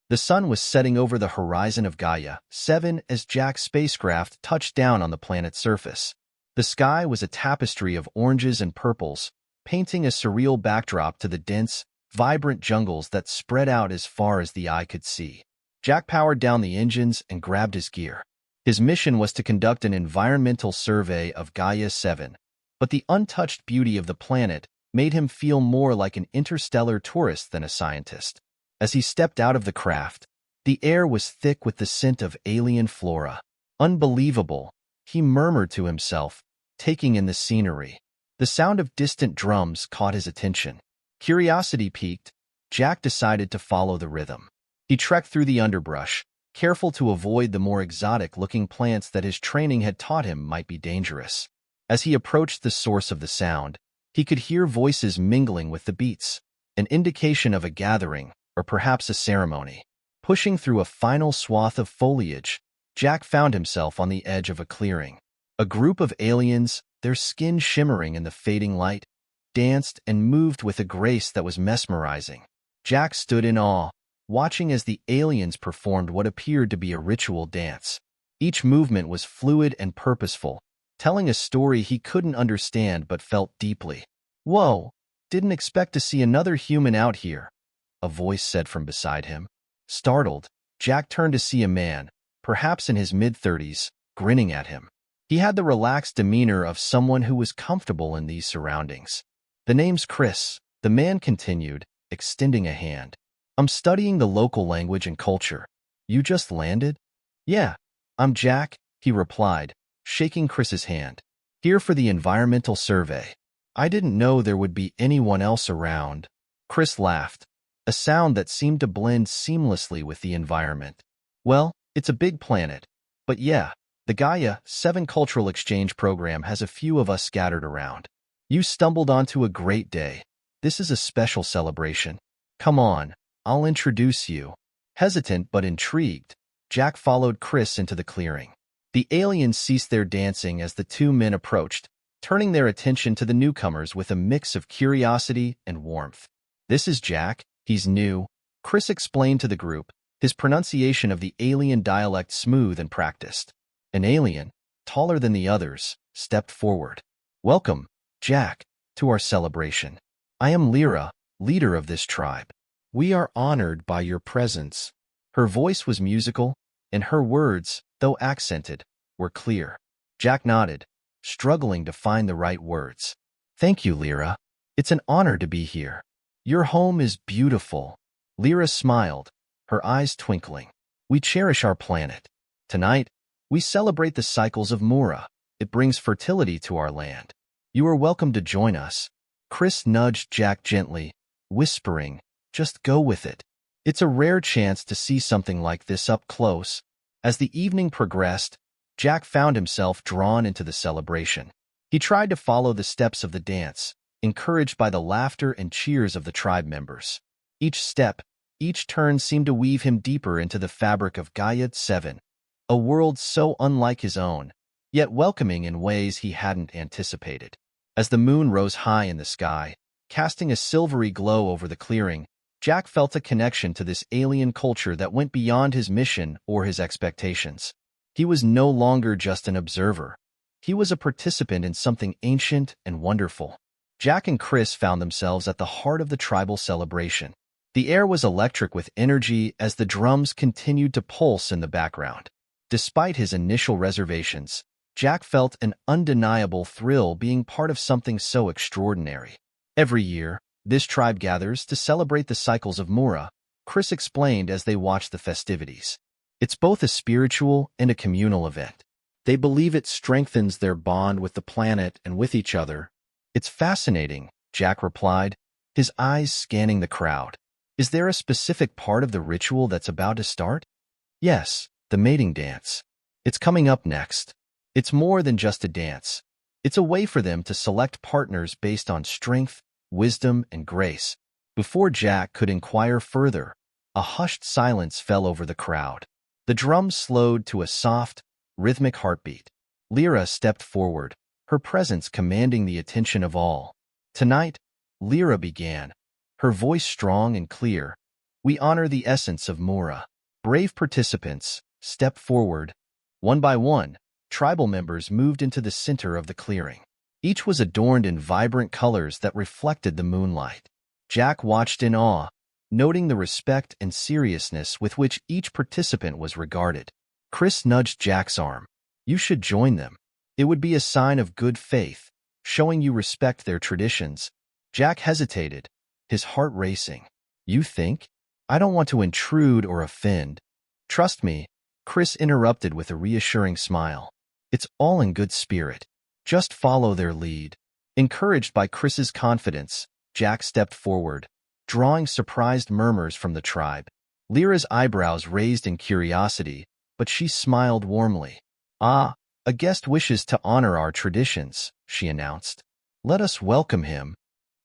The sun was setting over the horizon of Gaia 7 as Jack's spacecraft touched down on the planet's surface. The sky was a tapestry of oranges and purples, painting a surreal backdrop to the dense, vibrant jungles that spread out as far as the eye could see. Jack powered down the engines and grabbed his gear. His mission was to conduct an environmental survey of Gaia 7, but the untouched beauty of the planet made him feel more like an interstellar tourist than a scientist. As he stepped out of the craft, the air was thick with the scent of alien flora. Unbelievable, he murmured to himself, taking in the scenery. The sound of distant drums caught his attention. Curiosity piqued, Jack decided to follow the rhythm. He trekked through the underbrush, careful to avoid the more exotic-looking plants that his training had taught him might be dangerous. As he approached the source of the sound, he could hear voices mingling with the beats, an indication of a gathering, or perhaps a ceremony. Pushing through a final swath of foliage, Jack found himself on the edge of a clearing. A group of aliens, their skin shimmering in the fading light, danced and moved with a grace that was mesmerizing. Jack stood in awe, watching as the aliens performed what appeared to be a ritual dance. Each movement was fluid and purposeful, telling a story he couldn't understand but felt deeply. "Whoa, didn't expect to see another human out here," a voice said from beside him. Startled, Jack turned to see a man, perhaps in his mid-30s, grinning at him. He had the relaxed demeanor of someone who was comfortable in these surroundings. "The name's Chris," the man continued, extending a hand. "I'm studying the local language and culture. You just landed?" "Yeah, I'm Jack," he replied, shaking Chris's hand. "Here for the environmental survey. I didn't know there would be anyone else around." Chris laughed, a sound that seemed to blend seamlessly with the environment. "Well, it's a big planet, but yeah, the Gaia 7 Cultural Exchange Program has a few of us scattered around. You stumbled onto a great day. This is a special celebration. Come on, I'll introduce you." Hesitant but intrigued, Jack followed Chris into the clearing. The aliens ceased their dancing as the two men approached, turning their attention to the newcomers with a mix of curiosity and warmth. "This is Jack. He's new," Chris explained to the group, his pronunciation of the alien dialect smooth and practiced. An alien, taller than the others, stepped forward. "Welcome, Jack, to our celebration. I am Lyra, leader of this tribe. We are honored by your presence." Her voice was musical, and her words, though accented, were clear. Jack nodded, struggling to find the right words. "Thank you, Lyra. It's an honor to be here. Your home is beautiful." Lyra smiled, her eyes twinkling. "We cherish our planet. Tonight, we celebrate the cycles of Mura. It brings fertility to our land. You are welcome to join us." Chris nudged Jack gently, whispering, "Just go with it." It's a rare chance to see something like this up close. As the evening progressed, Jack found himself drawn into the celebration. He tried to follow the steps of the dance, encouraged by the laughter and cheers of the tribe members. Each step, each turn seemed to weave him deeper into the fabric of Gaia 7, a world so unlike his own, yet welcoming in ways he hadn't anticipated. As the moon rose high in the sky, casting a silvery glow over the clearing, Jack felt a connection to this alien culture that went beyond his mission or his expectations. He was no longer just an observer. He was a participant in something ancient and wonderful. Jack and Chris found themselves at the heart of the tribal celebration. The air was electric with energy as the drums continued to pulse in the background. Despite his initial reservations, Jack felt an undeniable thrill being part of something so extraordinary. Every year, this tribe gathers to celebrate the cycles of Mura, Chris explained as they watched the festivities. It's both a spiritual and a communal event. They believe it strengthens their bond with the planet and with each other. "It's fascinating," Jack replied, his eyes scanning the crowd. "Is there a specific part of the ritual that's about to start?" "Yes, the mating dance. It's coming up next. It's more than just a dance. It's a way for them to select partners based on strength, wisdom, and grace." Before Jack could inquire further, a hushed silence fell over the crowd. The drums slowed to a soft, rhythmic heartbeat. Lyra stepped forward, her presence commanding the attention of all. "Tonight," Lyra began, her voice strong and clear, We honor the essence of Mura. Brave participants, step forward. One by one, tribal members moved into the center of the clearing. Each was adorned in vibrant colors that reflected the moonlight. Jack watched in awe, noting the respect and seriousness with which each participant was regarded. Chris nudged Jack's arm. You should join them. It would be a sign of good faith, showing you respect their traditions. Jack hesitated, his heart racing. You think? I don't want to intrude or offend. Trust me, Chris interrupted with a reassuring smile. It's all in good spirit. Just follow their lead. Encouraged by Chris's confidence, Jack stepped forward, drawing surprised murmurs from the tribe. Lyra's eyebrows raised in curiosity, but she smiled warmly. Ah, a guest wishes to honor our traditions, she announced. Let us welcome him.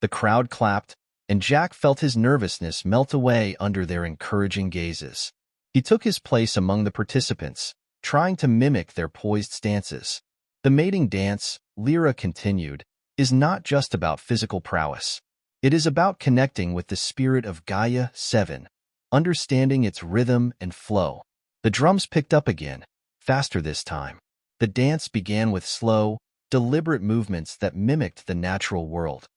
The crowd clapped, and Jack felt his nervousness melt away under their encouraging gazes. He took his place among the participants, trying to mimic their poised stances. The mating dance, Lyra continued, is not just about physical prowess. It is about connecting with the spirit of Gaia 7, understanding its rhythm and flow. The drums picked up again, faster this time. The dance began with slow, deliberate movements that mimicked the natural world.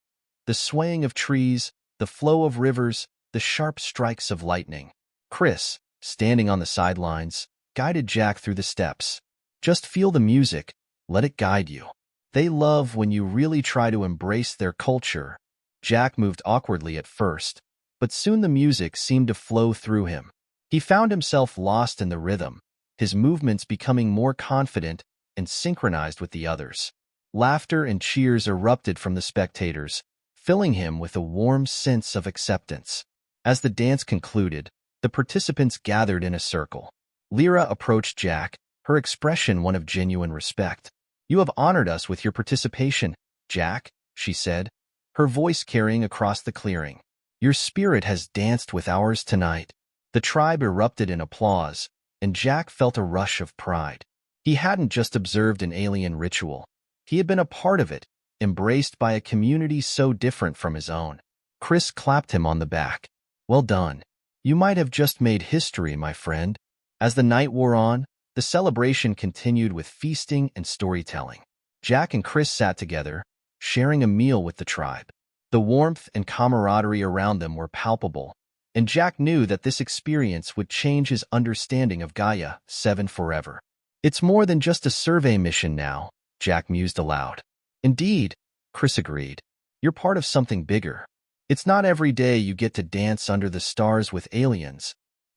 The swaying of trees, the flow of rivers, the sharp strikes of lightning. Chris, standing on the sidelines, guided Jack through the steps. Just feel the music, let it guide you. They love when you really try to embrace their culture. Jack moved awkwardly at first, but soon the music seemed to flow through him. He found himself lost in the rhythm, his movements becoming more confident and synchronized with the others. Laughter and cheers erupted from the spectators, filling him with a warm sense of acceptance. As the dance concluded, the participants gathered in a circle. Lyra approached Jack, her expression one of genuine respect. You have honored us with your participation, Jack, she said, her voice carrying across the clearing. Your spirit has danced with ours tonight. The tribe erupted in applause, and Jack felt a rush of pride. He hadn't just observed an alien ritual. He had been a part of it, embraced by a community so different from his own. Chris clapped him on the back. Well done. You might have just made history, my friend. As the night wore on, the celebration continued with feasting and storytelling. Jack and Chris sat together, sharing a meal with the tribe. The warmth and camaraderie around them were palpable, and Jack knew that this experience would change his understanding of Gaia 7 forever. It's more than just a survey mission now, Jack mused aloud. Indeed, Chris agreed. You're part of something bigger. It's not every day you get to dance under the stars with aliens.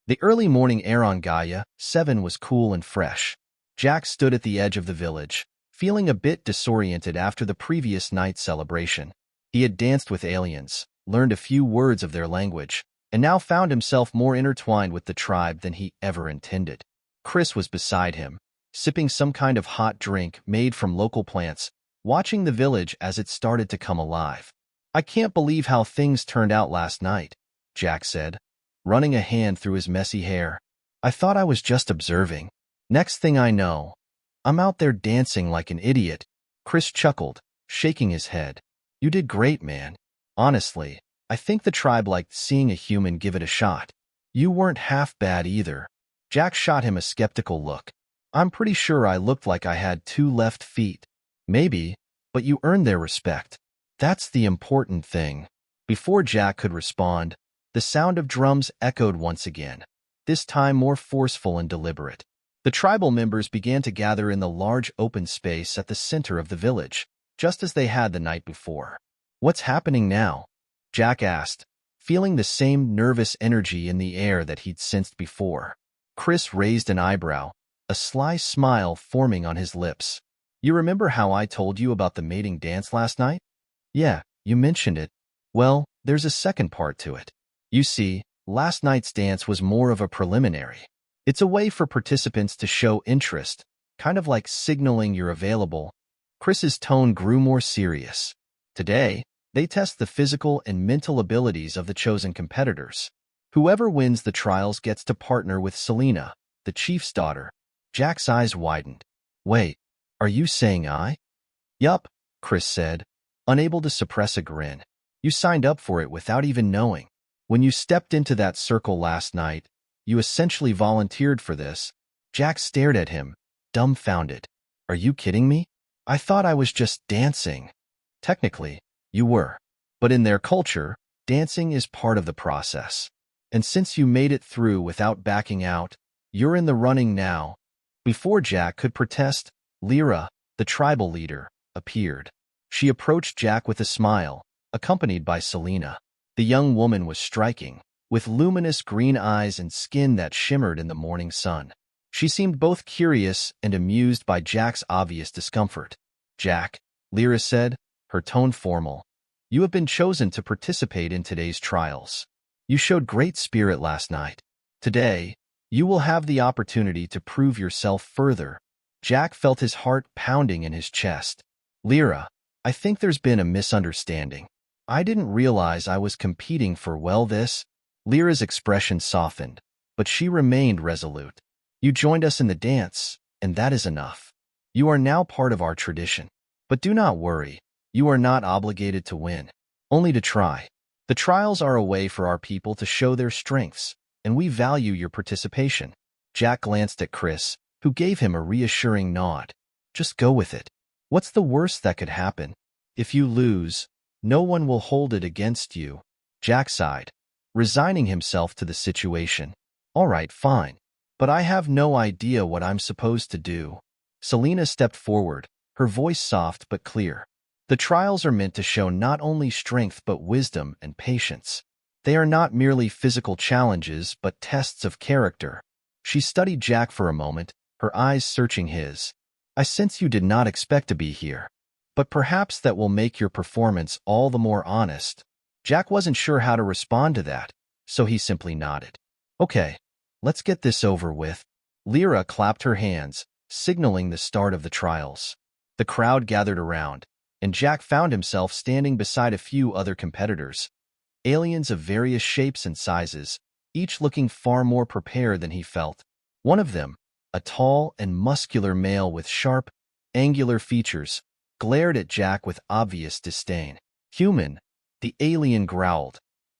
The early morning air on Gaia 7 was cool and fresh. Jack stood at the edge of the village, feeling a bit disoriented after the previous night's celebration. He had danced with aliens, learned a few words of their language, and now found himself more intertwined with the tribe than he ever intended. Chris was beside him, sipping some kind of hot drink made from local plants, watching the village as it started to come alive. I can't believe how things turned out last night, Jack said, running a hand through his messy hair. I thought I was just observing. Next thing I know, I'm out there dancing like an idiot. Chris chuckled, shaking his head. You did great, man. Honestly, I think the tribe liked seeing a human give it a shot. You weren't half bad either. Jack shot him a skeptical look. I'm pretty sure I looked like I had 2 left feet. Maybe, but you earned their respect. That's the important thing. Before Jack could respond, the sound of drums echoed once again, this time more forceful and deliberate. The tribal members began to gather in the large open space at the center of the village, just as they had the night before. What's happening now? Jack asked, feeling the same nervous energy in the air that he'd sensed before. Chris raised an eyebrow, a sly smile forming on his lips. You remember how I told you about the mating dance last night? Yeah, you mentioned it. Well, there's a second part to it. You see, last night's dance was more of a preliminary. It's a way for participants to show interest, kind of like signaling you're available. Chris's tone grew more serious. Today, they test the physical and mental abilities of the chosen competitors. Whoever wins the trials gets to partner with Selena, the chief's daughter. Jack's eyes widened. Wait, are you saying I? Yup, Chris said, unable to suppress a grin. You signed up for it without even knowing. When you stepped into that circle last night, you essentially volunteered for this. Jack stared at him, dumbfounded. Are you kidding me? I thought I was just dancing. Technically, you were. But in their culture, dancing is part of the process. And since you made it through without backing out, you're in the running now. Before Jack could protest, Lyra, the tribal leader, appeared. She approached Jack with a smile, accompanied by Selena. The young woman was striking, with luminous green eyes and skin that shimmered in the morning sun. She seemed both curious and amused by Jack's obvious discomfort. Jack, Lyra said, her tone formal, you have been chosen to participate in today's trials. You showed great spirit last night. Today, you will have the opportunity to prove yourself further. Jack felt his heart pounding in his chest. Lyra, I think there's been a misunderstanding. I didn't realize I was competing for this. Lyra's expression softened, but she remained resolute. You joined us in the dance, and that is enough. You are now part of our tradition. But do not worry, you are not obligated to win, only to try. The trials are a way for our people to show their strengths, and we value your participation. Jack glanced at Chris, who gave him a reassuring nod. Just go with it. What's the worst that could happen? If you lose, no one will hold it against you. Jack sighed, resigning himself to the situation. All right, fine. But I have no idea what I'm supposed to do. Selena stepped forward, her voice soft but clear. The trials are meant to show not only strength but wisdom and patience. They are not merely physical challenges but tests of character. She studied Jack for a moment, her eyes searching his. I sense you did not expect to be here. But perhaps that will make your performance all the more honest. Jack wasn't sure how to respond to that, so he simply nodded. Okay, let's get this over with. Lyra clapped her hands, signaling the start of the trials. The crowd gathered around, and Jack found himself standing beside a few other competitors. Aliens of various shapes and sizes, each looking far more prepared than he felt. One of them, a tall and muscular male with sharp, angular features, glared at Jack with obvious disdain. Human, the alien growled,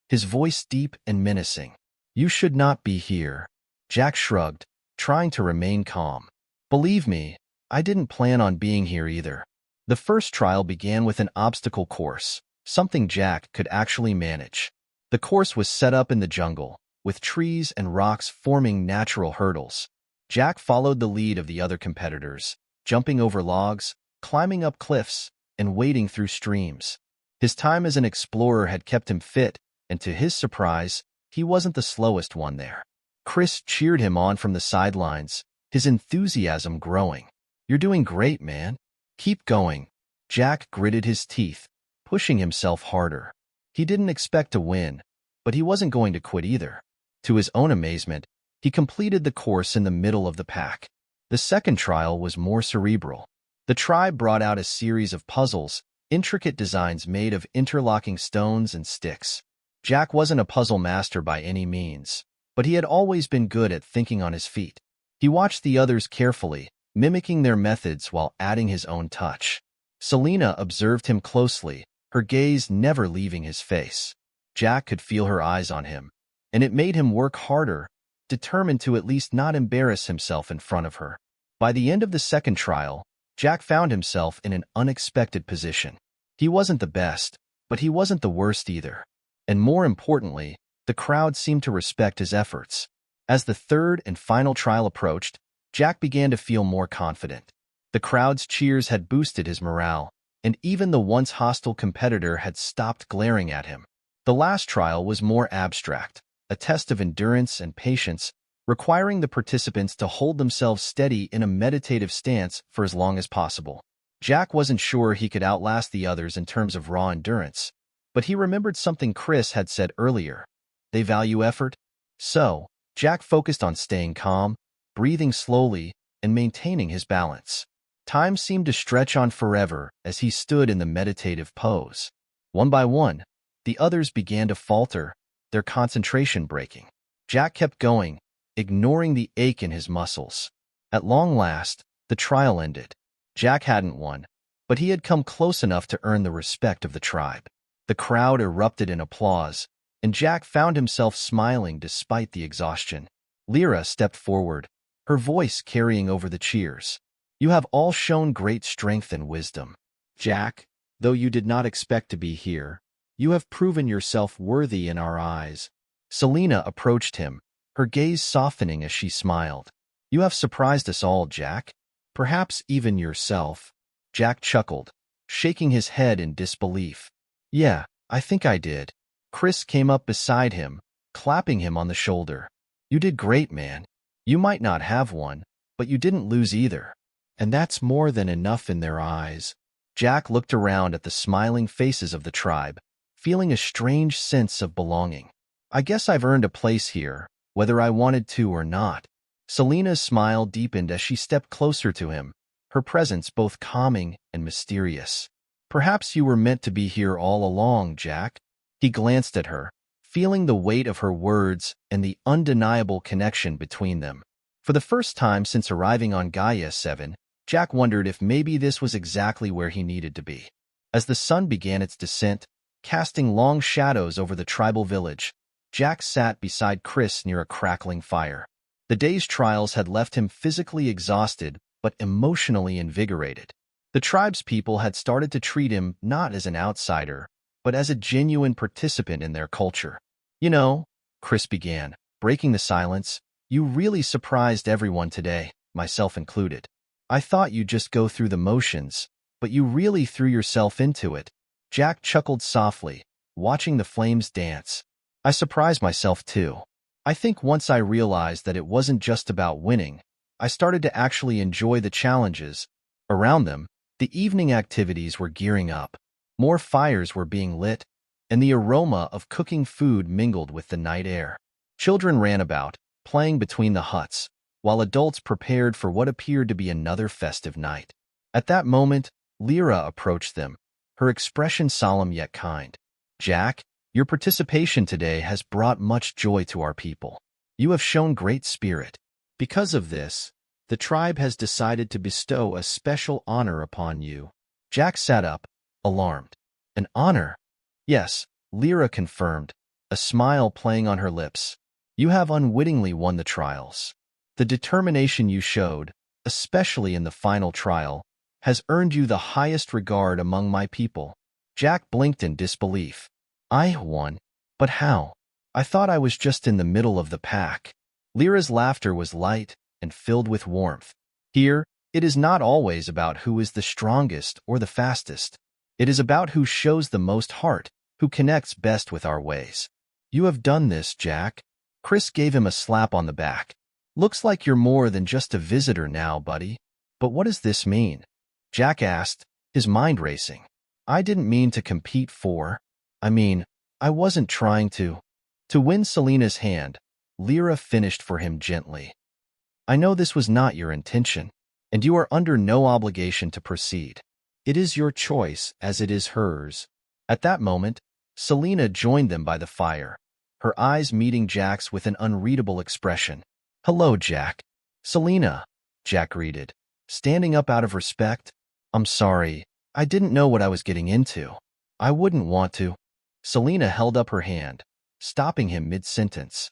his voice deep and menacing. You should not be here. Jack shrugged, trying to remain calm. Believe me, I didn't plan on being here either. The first trial began with an obstacle course, something Jack could actually manage. The course was set up in the jungle, with trees and rocks forming natural hurdles. Jack followed the lead of the other competitors, jumping over logs, climbing up cliffs, and wading through streams. His time as an explorer had kept him fit, and to his surprise, he wasn't the slowest one there. Chris cheered him on from the sidelines, his enthusiasm growing. You're doing great, man. Keep going. Jack gritted his teeth, pushing himself harder. He didn't expect to win, but he wasn't going to quit either. To his own amazement, he completed the course in the middle of the pack. The second trial was more cerebral. The tribe brought out a series of puzzles, intricate designs made of interlocking stones and sticks. Jack wasn't a puzzle master by any means, but he had always been good at thinking on his feet. He watched the others carefully, mimicking their methods while adding his own touch. Selena observed him closely, her gaze never leaving his face. Jack could feel her eyes on him, and it made him work harder, determined to at least not embarrass himself in front of her. By the end of the second trial, Jack found himself in an unexpected position. He wasn't the best, but he wasn't the worst either. And more importantly, the crowd seemed to respect his efforts. As the third and final trial approached, Jack began to feel more confident. The crowd's cheers had boosted his morale, and even the once hostile competitor had stopped glaring at him. The last trial was more abstract, a test of endurance and patience, requiring the participants to hold themselves steady in a meditative stance for as long as possible. Jack wasn't sure he could outlast the others in terms of raw endurance, but he remembered something Chris had said earlier. They value effort. So, Jack focused on staying calm, breathing slowly, and maintaining his balance. Time seemed to stretch on forever as he stood in the meditative pose. One by one, the others began to falter, their concentration breaking. Jack kept going, ignoring the ache in his muscles. At long last, the trial ended. Jack hadn't won, but he had come close enough to earn the respect of the tribe. The crowd erupted in applause, and Jack found himself smiling despite the exhaustion. Lyra stepped forward, her voice carrying over the cheers. You have all shown great strength and wisdom. Jack, though you did not expect to be here, you have proven yourself worthy in our eyes. Selena approached him, her gaze softening as she smiled. You have surprised us all, Jack. Perhaps even yourself. Jack chuckled, shaking his head in disbelief. Yeah, I think I did. Chris came up beside him, clapping him on the shoulder. You did great, man. You might not have one, but you didn't lose either. And that's more than enough in their eyes. Jack looked around at the smiling faces of the tribe, feeling a strange sense of belonging. I guess I've earned a place here, whether I wanted to or not. Selena's smile deepened as she stepped closer to him, her presence both calming and mysterious. Perhaps you were meant to be here all along, Jack. He glanced at her, feeling the weight of her words and the undeniable connection between them. For the first time since arriving on Gaia 7, Jack wondered if maybe this was exactly where he needed to be. As the sun began its descent, casting long shadows over the tribal village, Jack sat beside Chris near a crackling fire. The day's trials had left him physically exhausted but emotionally invigorated. The tribespeople had started to treat him not as an outsider, but as a genuine participant in their culture. You know, Chris began, breaking the silence, you really surprised everyone today, myself included. I thought you'd just go through the motions, but you really threw yourself into it. Jack chuckled softly, watching the flames dance. I surprised myself too. I think once I realized that it wasn't just about winning, I started to actually enjoy the challenges. Around them, the evening activities were gearing up. More fires were being lit, and the aroma of cooking food mingled with the night air. Children ran about, playing between the huts, while adults prepared for what appeared to be another festive night. At that moment, Lyra approached them, her expression solemn yet kind. Jack, your participation today has brought much joy to our people. You have shown great spirit. Because of this, the tribe has decided to bestow a special honor upon you. Jack sat up, alarmed. An honor? Yes, Lyra confirmed, a smile playing on her lips. You have unwittingly won the trials. The determination you showed, especially in the final trial, has earned you the highest regard among my people. Jack blinked in disbelief. I won? But how? I thought I was just in the middle of the pack. Lyra's laughter was light and filled with warmth. Here, it is not always about who is the strongest or the fastest. It is about who shows the most heart, who connects best with our ways. You have done this, Jack. Chris gave him a slap on the back. Looks like you're more than just a visitor now, buddy. But what does this mean? Jack asked, his mind racing. I didn't mean to compete for. I wasn't trying to. To win Selena's hand, Lyra finished for him gently. I know this was not your intention, and you are under no obligation to proceed. It is your choice as it is hers. At that moment, Selena joined them by the fire, her eyes meeting Jack's with an unreadable expression. Hello, Jack. Selena, Jack greeted, standing up out of respect. I'm sorry, I didn't know what I was getting into. I wouldn't want to. Selena held up her hand, stopping him mid-sentence.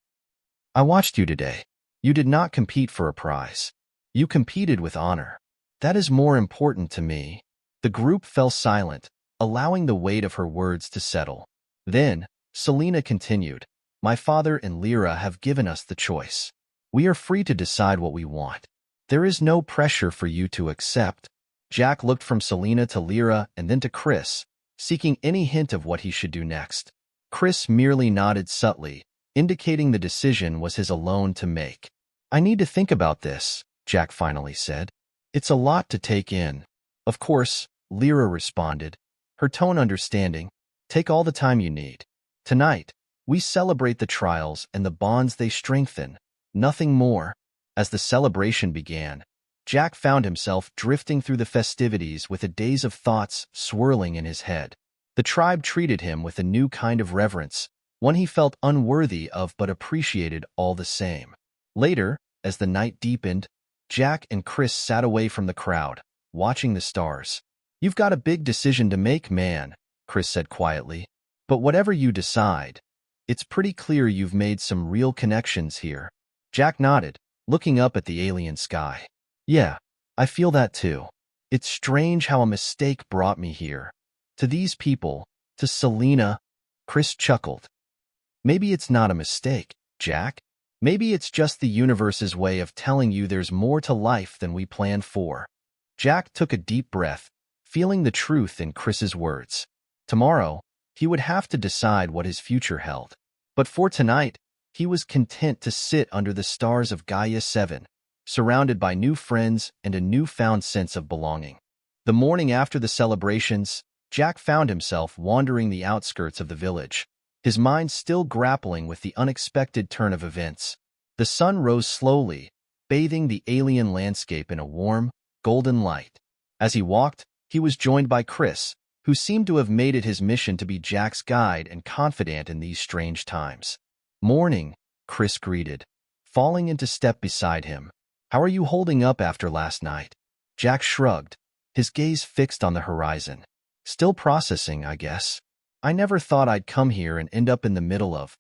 I watched you today. You did not compete for a prize. You competed with honor. That is more important to me. The group fell silent, allowing the weight of her words to settle. Then, Selena continued, My father and Lyra have given us the choice. We are free to decide what we want. There is no pressure for you to accept. Jack looked from Selena to Lyra and then to Chris, seeking any hint of what he should do next. Chris merely nodded subtly, indicating the decision was his alone to make. I need to think about this, Jack finally said. It's a lot to take in. Of course, Lyra responded, her tone understanding. Take all the time you need. Tonight, we celebrate the trials and the bonds they strengthen, nothing more. As the celebration began, Jack found himself drifting through the festivities with a daze of thoughts swirling in his head. The tribe treated him with a new kind of reverence, one he felt unworthy of but appreciated all the same. Later, as the night deepened, Jack and Chris sat away from the crowd, watching the stars. You've got a big decision to make, man, Chris said quietly. But whatever you decide, It's pretty clear you've made some real connections here. Jack nodded, looking up at the alien sky. Yeah, I feel that too. It's strange how a mistake brought me here. To these people, to Selena. Chris chuckled. Maybe it's not a mistake, Jack. Maybe it's just the universe's way of telling you there's more to life than we planned for. Jack took a deep breath, feeling the truth in Chris's words. Tomorrow, he would have to decide what his future held. But for tonight, he was content to sit under the stars of Gaia 7, surrounded by new friends and a newfound sense of belonging. The morning after the celebrations, Jack found himself wandering the outskirts of the village, his mind still grappling with the unexpected turn of events. The sun rose slowly, bathing the alien landscape in a warm, golden light. As he walked, he was joined by Chris, who seemed to have made it his mission to be Jack's guide and confidant in these strange times. "Morning," Chris greeted, falling into step beside him. "How are you holding up after last night?" Jack shrugged, his gaze fixed on the horizon. "Still processing, I guess. I never thought I'd come here and end up in the middle of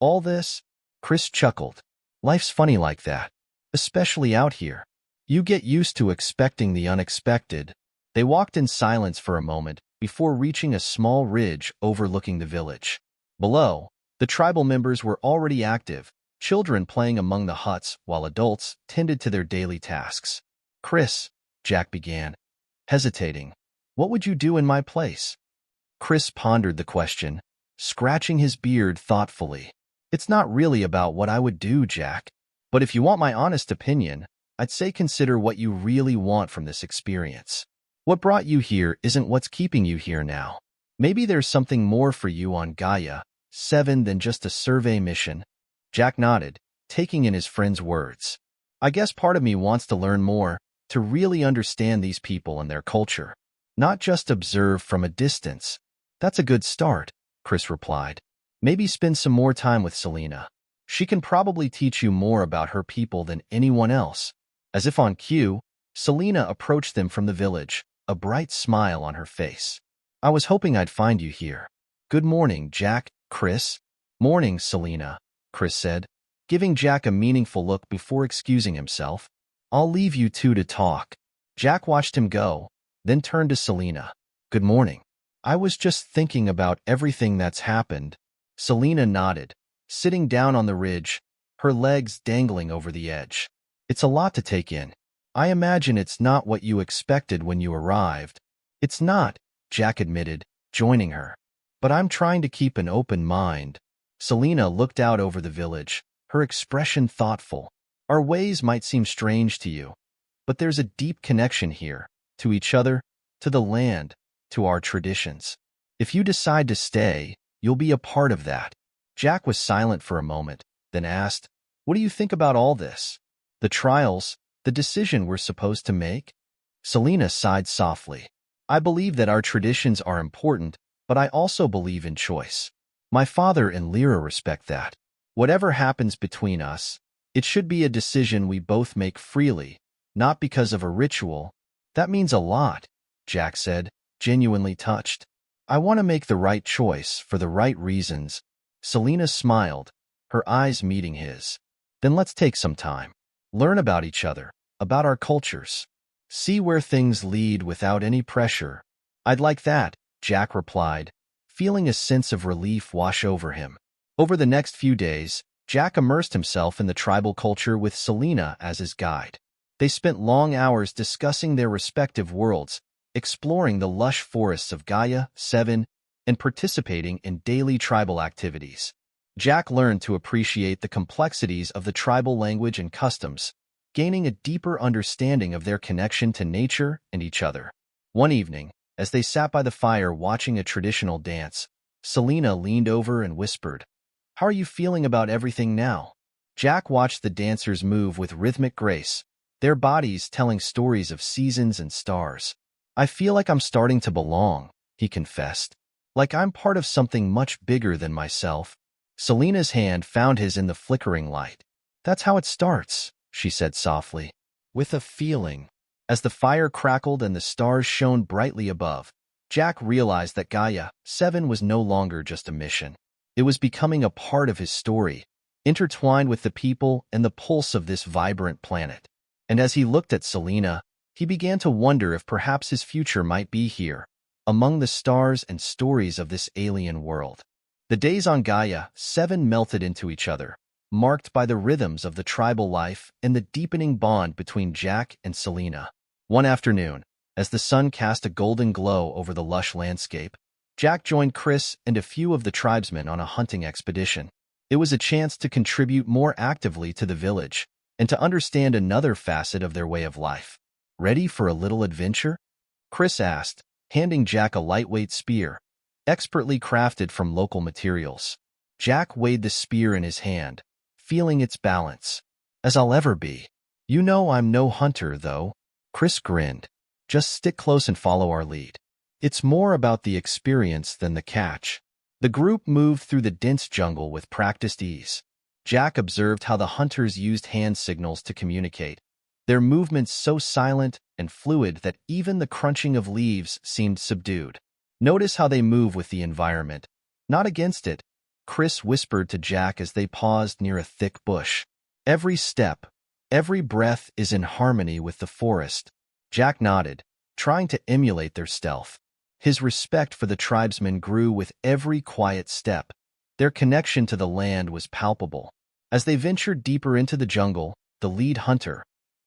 all this." Chris chuckled. "Life's funny like that, especially out here. You get used to expecting the unexpected." They walked in silence for a moment before reaching a small ridge overlooking the village. Below, the tribal members were already active, children playing among the huts while adults tended to their daily tasks. "Chris," Jack began, hesitating, "what would you do in my place?" Chris pondered the question, scratching his beard thoughtfully. "It's not really about what I would do, Jack. But if you want my honest opinion, I'd say consider what you really want from this experience. What brought you here isn't what's keeping you here now. Maybe there's something more for you on Gaia 7 than just a survey mission." Jack nodded, taking in his friend's words. "I guess part of me wants to learn more, to really understand these people and their culture. Not just observe from a distance." "That's a good start," Chris replied. "Maybe spend some more time with Selena. She can probably teach you more about her people than anyone else." As if on cue, Selena approached them from the village, a bright smile on her face. "I was hoping I'd find you here." "Good morning, Jack, Chris." "Morning, Selena," Chris said, giving Jack a meaningful look before excusing himself. "I'll leave you two to talk." Jack watched him go, then turned to Selena. "Good morning. I was just thinking about everything that's happened." Selena nodded, sitting down on the ridge, her legs dangling over the edge. "It's a lot to take in. I imagine it's not what you expected when you arrived." "It's not," Jack admitted, joining her. "But I'm trying to keep an open mind." Selena looked out over the village, her expression thoughtful. "Our ways might seem strange to you, but there's a deep connection here, to each other, to the land, to our traditions. If you decide to stay, you'll be a part of that." Jack was silent for a moment, then asked, "What do you think about all this? The trials, the decision we're supposed to make?" Selena sighed softly. "I believe that our traditions are important, but I also believe in choice. My father and Lyra respect that. Whatever happens between us, it should be a decision we both make freely, not because of a ritual." "That means a lot," Jack said, genuinely touched. "I want to make the right choice for the right reasons." Selena smiled, her eyes meeting his. "Then let's take some time. Learn about each other, about our cultures. See where things lead without any pressure." "I'd like that," Jack replied, feeling a sense of relief wash over him. Over the next few days, Jack immersed himself in the tribal culture with Selena as his guide. They spent long hours discussing their respective worlds, exploring the lush forests of Gaia 7, and participating in daily tribal activities. Jack learned to appreciate the complexities of the tribal language and customs, gaining a deeper understanding of their connection to nature and each other. One evening, as they sat by the fire watching a traditional dance, Selena leaned over and whispered, "How are you feeling about everything now?" Jack watched the dancers move with rhythmic grace, their bodies telling stories of seasons and stars. "I feel like I'm starting to belong," he confessed. "Like I'm part of something much bigger than myself." Selena's hand found his in the flickering light. "That's how it starts," she said softly, "with a feeling." As the fire crackled and the stars shone brightly above, Jack realized that Gaia 7 was no longer just a mission. It was becoming a part of his story, intertwined with the people and the pulse of this vibrant planet. And as he looked at Selena, he began to wonder if perhaps his future might be here, among the stars and stories of this alien world. The days on Gaia 7 melted into each other, marked by the rhythms of the tribal life and the deepening bond between Jack and Selena. One afternoon, as the sun cast a golden glow over the lush landscape, Jack joined Chris and a few of the tribesmen on a hunting expedition. It was a chance to contribute more actively to the village and to understand another facet of their way of life. "Ready for a little adventure?" Chris asked, handing Jack a lightweight spear, expertly crafted from local materials. Jack weighed the spear in his hand, feeling its balance. "As I'll ever be. You know I'm no hunter, though." Chris grinned. "Just stick close and follow our lead. It's more about the experience than the catch." The group moved through the dense jungle with practiced ease. Jack observed how the hunters used hand signals to communicate, their movements so silent and fluid that even the crunching of leaves seemed subdued. "Notice how they move with the environment, not against it," Chris whispered to Jack as they paused near a thick bush. "Every step, every breath is in harmony with the forest." Jack nodded, trying to emulate their stealth. His respect for the tribesmen grew with every quiet step. Their connection to the land was palpable. As they ventured deeper into the jungle, the lead hunter,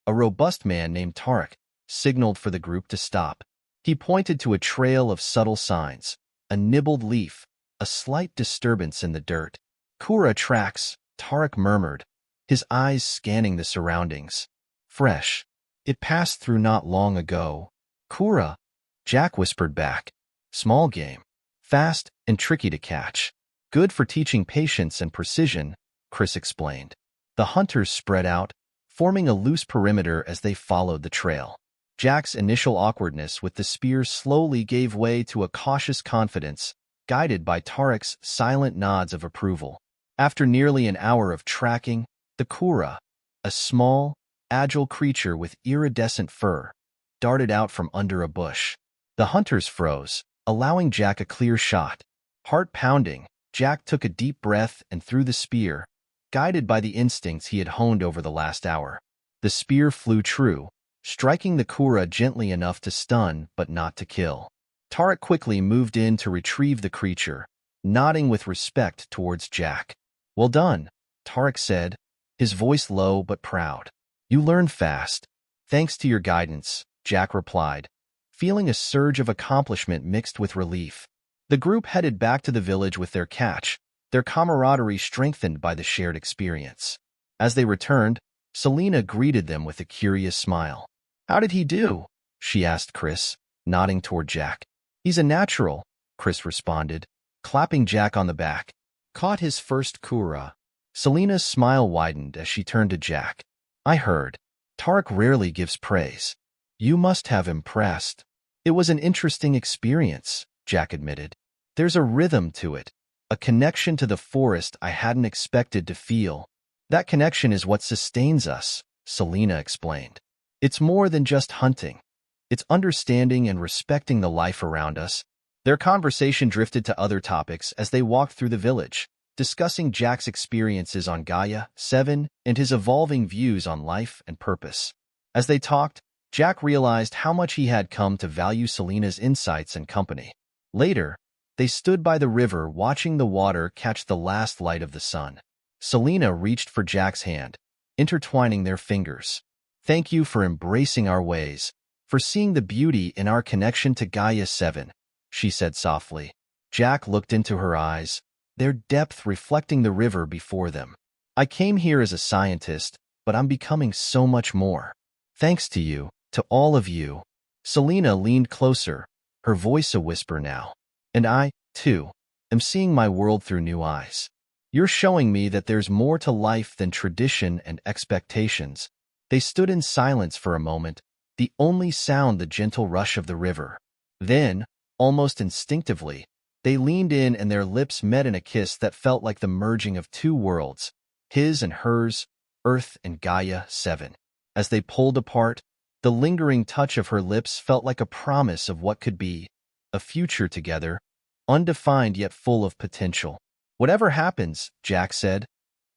a robust man named Tarek, signaled for the group to stop. He pointed to a trail of subtle signs, a nibbled leaf, a slight disturbance in the dirt. "Kura tracks," Tarek murmured, his eyes scanning the surroundings. "Fresh. It passed through not long ago." "Kura," Jack whispered back. "Small game. Fast and tricky to catch. Good for teaching patience and precision," Chris explained. The hunters spread out, forming a loose perimeter as they followed the trail. Jack's initial awkwardness with the spear slowly gave way to a cautious confidence, guided by Tarek's silent nods of approval. After nearly an hour of tracking, the Kura, a small, agile creature with iridescent fur, darted out from under a bush. The hunters froze, allowing Jack a clear shot. Heart pounding, Jack took a deep breath and threw the spear, guided by the instincts he had honed over the last hour. The spear flew true, striking the Kura gently enough to stun but not to kill. Tarek quickly moved in to retrieve the creature, nodding with respect towards Jack. "Well done," Tarek said, his voice low but proud. "You learn fast." "Thanks to your guidance," Jack replied, feeling a surge of accomplishment mixed with relief. The group headed back to the village with their catch, their camaraderie strengthened by the shared experience. As they returned, Selena greeted them with a curious smile. "How did he do?" she asked Chris, nodding toward Jack. "He's a natural," Chris responded, clapping Jack on the back. "Caught his first Kura." Selena's smile widened as she turned to Jack. "I heard. Tarek rarely gives praise. You must have impressed." "It was an interesting experience," Jack admitted. "There's a rhythm to it, a connection to the forest I hadn't expected to feel." "That connection is what sustains us," Selena explained. "It's more than just hunting. It's understanding and respecting the life around us." Their conversation drifted to other topics as they walked through the village, discussing Jack's experiences on Gaia 7 and his evolving views on life and purpose. As they talked, Jack realized how much he had come to value Selena's insights and company. Later, they stood by the river watching the water catch the last light of the sun. Selena reached for Jack's hand, intertwining their fingers. "Thank you for embracing our ways, for seeing the beauty in our connection to Gaia 7, she said softly. Jack looked into her eyes, their depth reflecting the river before them. "I came here as a scientist, but I'm becoming so much more. Thanks to you, to all of you." Selena leaned closer, her voice a whisper now. "And I, too, am seeing my world through new eyes. You're showing me that there's more to life than tradition and expectations." They stood in silence for a moment, the only sound the gentle rush of the river. Then, almost instinctively, they leaned in and their lips met in a kiss that felt like the merging of two worlds, his and hers, Earth and Gaia 7. As they pulled apart, the lingering touch of her lips felt like a promise of what could be, a future together, undefined yet full of potential. Whatever happens, Jack said,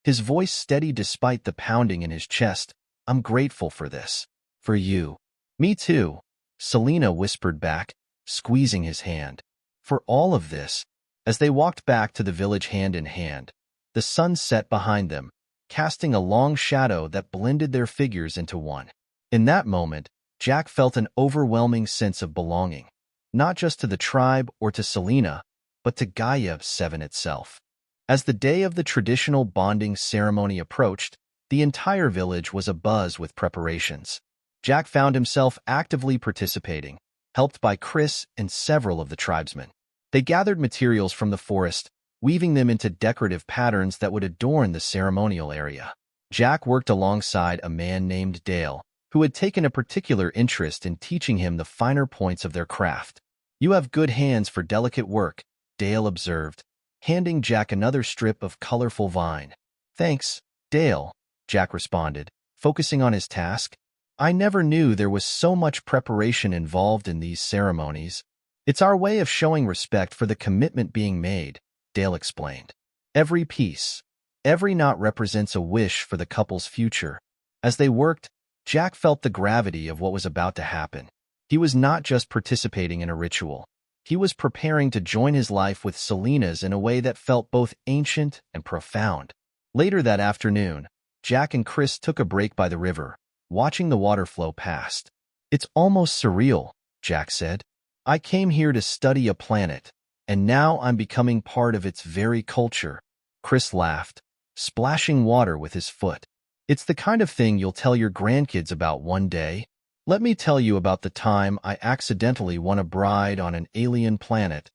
his voice steady despite the pounding in his chest, I'm grateful for this. For you. Me too, Selena whispered back, squeezing his hand. For all of this. As they walked back to the village hand in hand, the sun set behind them, casting a long shadow that blended their figures into one. In that moment, Jack felt an overwhelming sense of belonging, not just to the tribe or to Selena, but to Gaia 7 itself. As the day of the traditional bonding ceremony approached, the entire village was abuzz with preparations. Jack found himself actively participating, helped by Chris and several of the tribesmen. They gathered materials from the forest, weaving them into decorative patterns that would adorn the ceremonial area. Jack worked alongside a man named Dale, who had taken a particular interest in teaching him the finer points of their craft. You have good hands for delicate work, Dale observed, handing Jack another strip of colorful vine. Thanks, Dale, Jack responded, focusing on his task. I never knew there was so much preparation involved in these ceremonies. It's our way of showing respect for the commitment being made, Dale explained. Every piece, every knot represents a wish for the couple's future. As they worked, Jack felt the gravity of what was about to happen. He was not just participating in a ritual. He was preparing to join his life with Selena's in a way that felt both ancient and profound. Later that afternoon, Jack and Chris took a break by the river, watching the water flow past. It's almost surreal, Jack said. I came here to study a planet, and now I'm becoming part of its very culture. Chris laughed, splashing water with his foot. It's the kind of thing you'll tell your grandkids about one day. Let me tell you about the time I accidentally won a bride on an alien planet.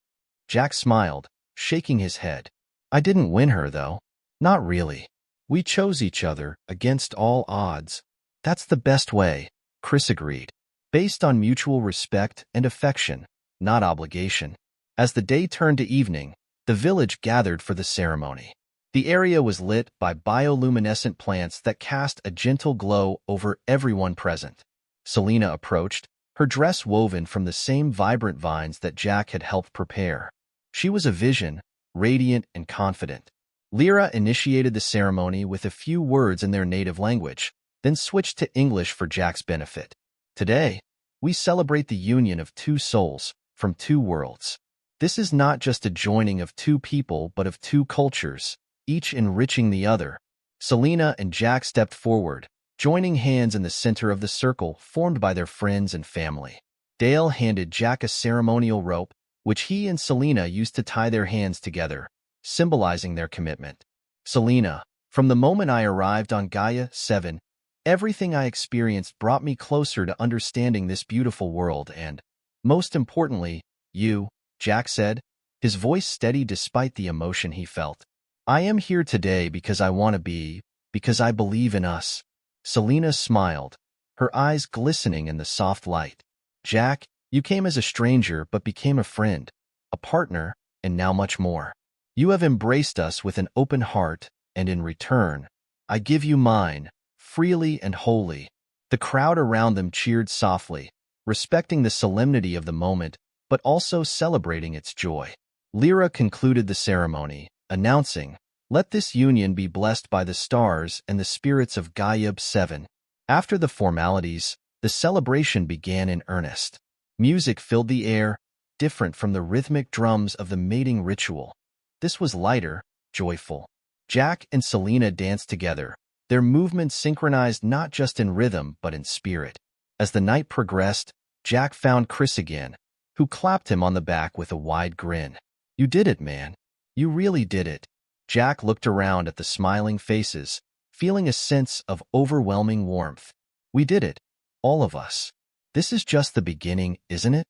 Jack smiled, shaking his head. I didn't win her, though. Not really. We chose each other against all odds. That's the best way, Chris agreed. Based on mutual respect and affection, not obligation. As the day turned to evening, the village gathered for the ceremony. The area was lit by bioluminescent plants that cast a gentle glow over everyone present. Selena approached, her dress woven from the same vibrant vines that Jack had helped prepare. She was a vision, radiant and confident. Lyra initiated the ceremony with a few words in their native language, then switched to English for Jack's benefit. Today, we celebrate the union of two souls from two worlds. This is not just a joining of two people but of two cultures, each enriching the other. Selena and Jack stepped forward, joining hands in the center of the circle formed by their friends and family. Dale handed Jack a ceremonial rope, which he and Selena used to tie their hands together, symbolizing their commitment. Selena, from the moment I arrived on Gaia 7, everything I experienced brought me closer to understanding this beautiful world and, most importantly, you, Jack said, his voice steady despite the emotion he felt. I am here today because I want to be, because I believe in us. Selena smiled, her eyes glistening in the soft light. Jack, you came as a stranger but became a friend, a partner, and now much more. You have embraced us with an open heart, and in return, I give you mine, freely and wholly. The crowd around them cheered softly, respecting the solemnity of the moment, but also celebrating its joy. Lyra concluded the ceremony, announcing, "Let this union be blessed by the stars and the spirits of Gaia 7. After the formalities, the celebration began in earnest. Music filled the air, different from the rhythmic drums of the mating ritual. This was lighter, joyful. Jack and Selena danced together, their movements synchronized not just in rhythm but in spirit. As the night progressed, Jack found Chris again, who clapped him on the back with a wide grin. You did it, man. You really did it. Jack looked around at the smiling faces, feeling a sense of overwhelming warmth. We did it, all of us. This is just the beginning, isn't it?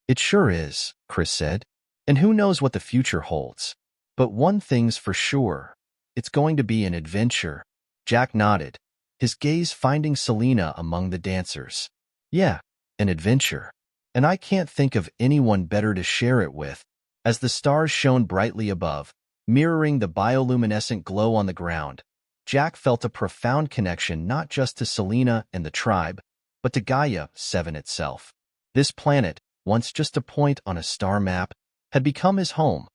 It sure is, Chris said. And who knows what the future holds. But one thing's for sure, it's going to be an adventure. Jack nodded, his gaze finding Selena among the dancers. Yeah, an adventure. And I can't think of anyone better to share it with. As the stars shone brightly above, mirroring the bioluminescent glow on the ground, Jack felt a profound connection not just to Selena and the tribe, but to Gaia 7 itself. This planet, once just a point on a star map, had become his home,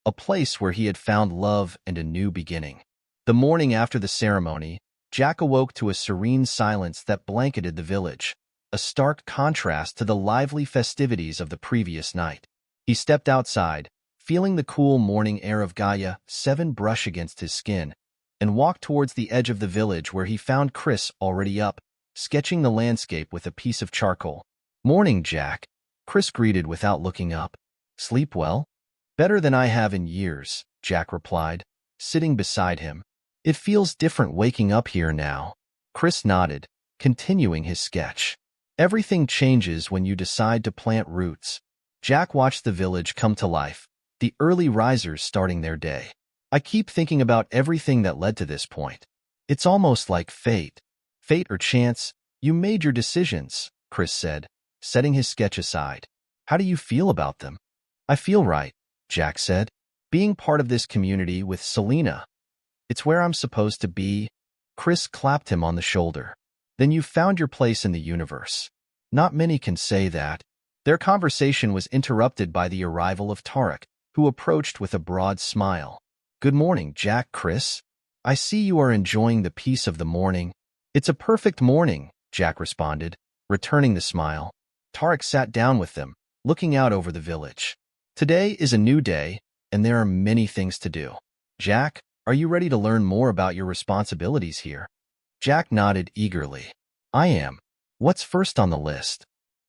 a place where he had found love and a new beginning. The morning after the ceremony, Jack awoke to a serene silence that blanketed the village, a stark contrast to the lively festivities of the previous night. He stepped outside, feeling the cool morning air of Gaia 7 brush against his skin, and walked towards the edge of the village where he found Chris already up, sketching the landscape with a piece of charcoal. "Morning, Jack," Chris greeted without looking up. "Sleep well?" "Better than I have in years," Jack replied, sitting beside him. "It feels different waking up here now." Chris nodded, continuing his sketch. "Everything changes when you decide to plant roots." Jack watched the village come to life, the early risers starting their day. "I keep thinking about everything that led to this point. It's almost like fate. Fate or chance, you made your decisions," Chris said, setting his sketch aside. "How do you feel about them?" "I feel right," Jack said. "Being part of this community with Selena. It's where I'm supposed to be." Chris clapped him on the shoulder. "Then you've found your place in the universe." "Not many can say that." Their conversation was interrupted by the arrival of Tarek, who approached with a broad smile. "Good morning, Jack." "Chris, I see you are enjoying the peace of the morning." "It's a perfect morning," Jack responded, returning the smile. Tarek sat down with them, looking out over the village. "Today is a new day, and there are many things to do. Jack, are you ready to learn more about your responsibilities here?" Jack nodded eagerly. "I am. What's first on the list?"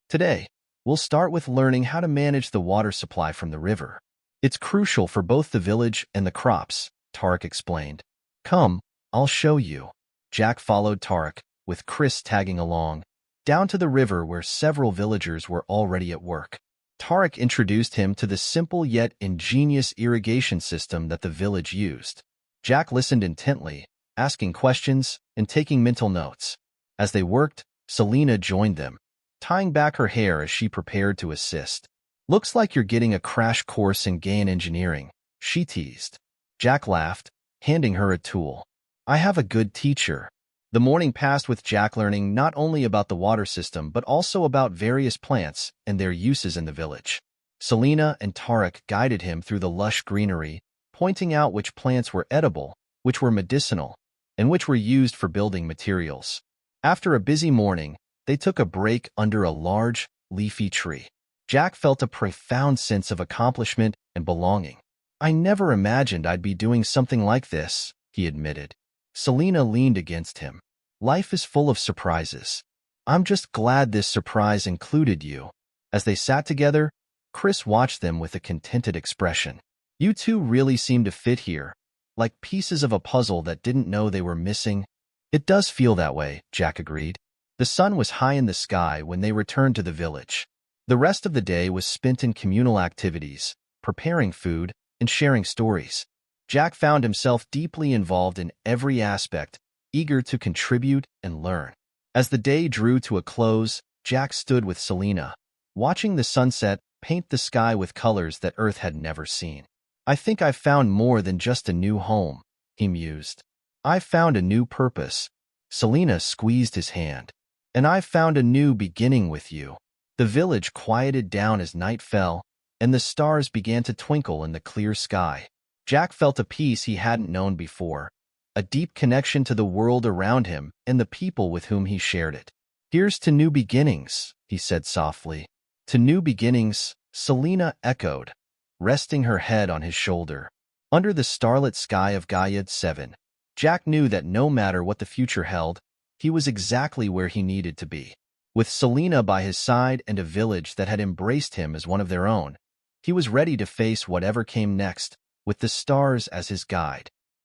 "Today, we'll start with learning how to manage the water supply from the river. It's crucial for both the village and the crops," Tarek explained. "Come, I'll show you." Jack followed Tarek, with Chris tagging along, down to the river where several villagers were already at work. Tarek introduced him to the simple yet ingenious irrigation system that the village used. Jack listened intently, asking questions and taking mental notes. As they worked, Selena joined them, tying back her hair as she prepared to assist. "Looks like you're getting a crash course in Gaia engineering," she teased. Jack laughed, handing her a tool. "I have a good teacher." The morning passed with Jack learning not only about the water system but also about various plants and their uses in the village. Selena and Tarek guided him through the lush greenery, pointing out which plants were edible, which were medicinal, and which were used for building materials. After a busy morning, they took a break under a large, leafy tree. Jack felt a profound sense of accomplishment and belonging. "I never imagined I'd be doing something like this," he admitted. Selena leaned against him. "Life is full of surprises. I'm just glad this surprise included you." As they sat together, Chris watched them with a contented expression. "You two really seem to fit here, like pieces of a puzzle that didn't know they were missing." "It does feel that way," Jack agreed. The sun was high in the sky when they returned to the village. The rest of the day was spent in communal activities, preparing food, and sharing stories. Jack found himself deeply involved in every aspect, eager to contribute and learn. As the day drew to a close, Jack stood with Selena, watching the sunset paint the sky with colors that Earth had never seen. "I think I've found more than just a new home," he mused. "I've found a new purpose." Selena squeezed his hand. "And I've found a new beginning with you." The village quieted down as night fell, and the stars began to twinkle in the clear sky. Jack felt a peace he hadn't known before, a deep connection to the world around him and the people with whom he shared it. "Here's to new beginnings," he said softly. "To new beginnings," Selena echoed, resting her head on his shoulder. Under the starlit sky of Gaia 7, Jack knew that no matter what the future held, he was exactly where he needed to be. With Selena by his side and a village that had embraced him as one of their own, he was ready to face whatever came next, with the stars as his guide.